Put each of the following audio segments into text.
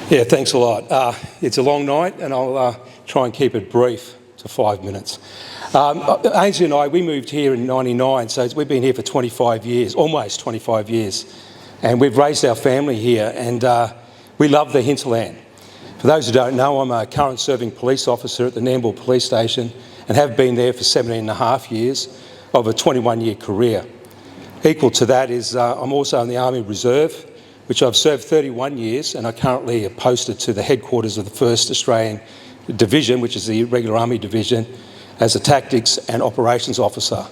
Yeah, thanks a lot. It's a long night and I'll try and keep it brief to 5 minutes. Ainsley and I, we moved here in '99, so we've been here for 25 years, almost 25 years. And we've raised our family here and we love the hinterland. For those who don't know, I'm a current serving police officer at the Nambour police station and have been there for 17 and a half years of a 21-year career. Equal to that is I'm also in the Army Reserve, which I've served 31 years, and I currently are posted to the headquarters of the 1st Australian Division, which is the Regular Army Division, as a Tactics and Operations Officer.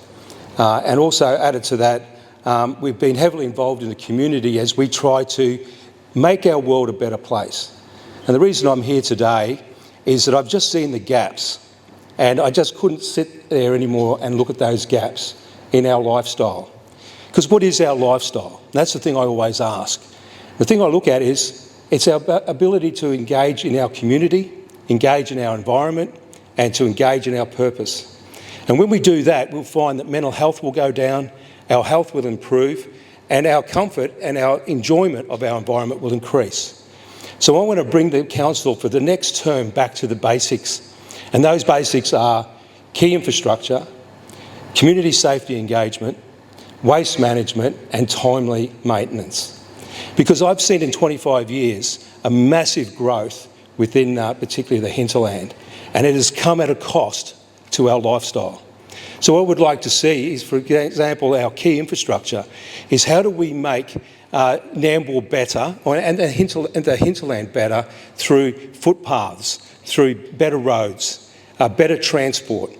And also added to that, we've been heavily involved in the community as we try to make our world a better place. And the reason I'm here today is that I've just seen the gaps, and I just couldn't sit there anymore and look at those gaps in our lifestyle. Because what is our lifestyle? That's the thing I always ask. The thing I look at is it's our ability to engage in our community, engage in our environment, and to engage in our purpose. And when we do that, we'll find that mental health will go down, our health will improve, and our comfort and our enjoyment of our environment will increase. So I want to bring the council for the next term back to the basics. And those basics are key infrastructure, community safety engagement, waste management, and timely maintenance. Because I've seen in 25 years a massive growth within particularly the hinterland, and it has come at a cost to our lifestyle. So what I would like to see is, for example, our key infrastructure is how do we make Nambour better and the hinterland better through footpaths, through better roads, better transport.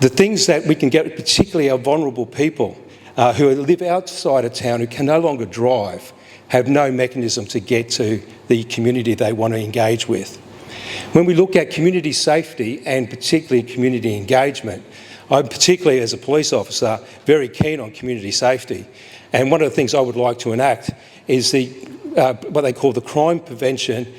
The things that we can get, particularly our vulnerable people who live outside of town, who can no longer drive, have no mechanism to get to the community they want to engage with. When we look at community safety and particularly community engagement, I'm particularly as a police officer very keen on community safety. And one of the things I would like to enact is what they call the crime prevention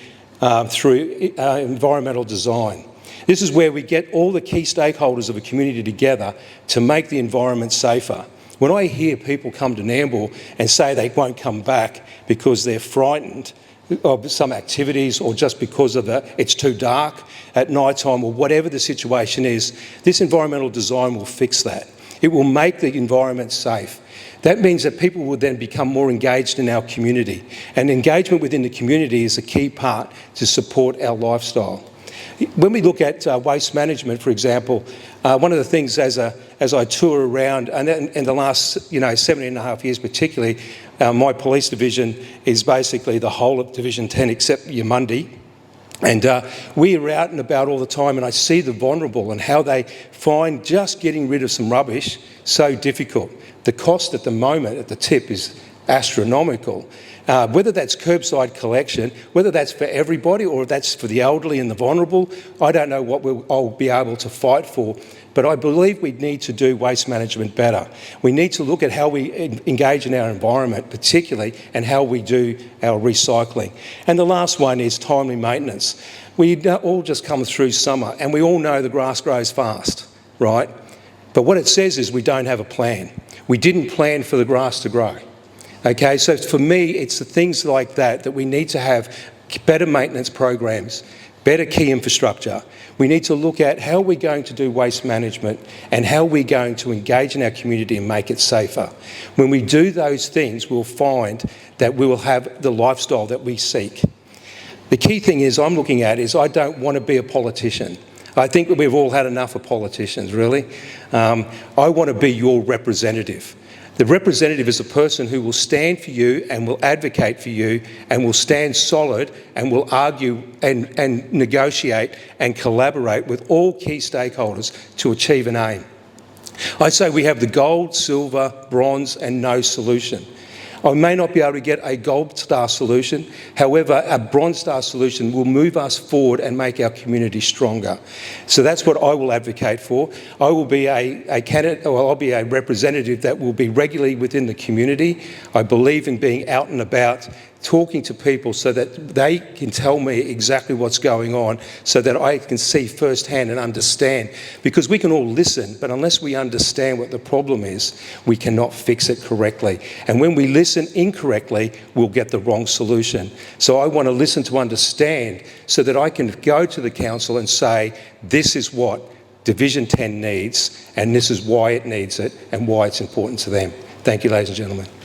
through environmental design. This is where we get all the key stakeholders of a community together to make the environment safer. When I hear people come to Nambour and say they won't come back because they're frightened of some activities or just because of it's too dark at night time or whatever the situation is, this environmental design will fix that. It will make the environment safe. That means that people will then become more engaged in our community, and engagement within the community is a key part to support our lifestyle. When we look at waste management, for example, one of the things as I tour around, and in the last 17 and a half years particularly, my police division is basically the whole of Division 10 except Yamundi. And we are out and about all the time, and I see the vulnerable and how they find just getting rid of some rubbish so difficult. The cost at the moment at the tip is astronomical. Whether that's curbside collection, whether that's for everybody or that's for the elderly and the vulnerable, I don't know what I'll be able to fight for, but I believe we need to do waste management better. We need to look at how we engage in our environment particularly and how we do our recycling. And the last one is timely maintenance. We all just come through summer and we all know the grass grows fast, right? But what it says is we don't have a plan. We didn't plan for the grass to grow. Okay, so for me, it's the things like that we need to have better maintenance programs, better key infrastructure. We need to look at how we're going to do waste management and how we're going to engage in our community and make it safer. When we do those things, we'll find that we will have the lifestyle that we seek. The key thing is I'm looking at is I don't want to be a politician. I think that we've all had enough of politicians, really. I want to be your representative. The representative is a person who will stand for you and will advocate for you and will stand solid and will argue and negotiate and collaborate with all key stakeholders to achieve an aim. I say we have the gold, silver, bronze and no solution. I may not be able to get a gold star solution, however, a bronze star solution will move us forward and make our community stronger. So that's what I will advocate for. I will be a candidate, or I'll be a representative that will be regularly within the community. I believe in being out and about, talking to people so that they can tell me exactly what's going on so that I can see firsthand and understand. Because we can all listen, but unless we understand what the problem is, we cannot fix it correctly. And when we listen, listen incorrectly, we'll get the wrong solution. So I want to listen to understand so that I can go to the council and say, this is what Division 10 needs, and this is why it needs it and why it's important to them. Thank you, ladies and gentlemen.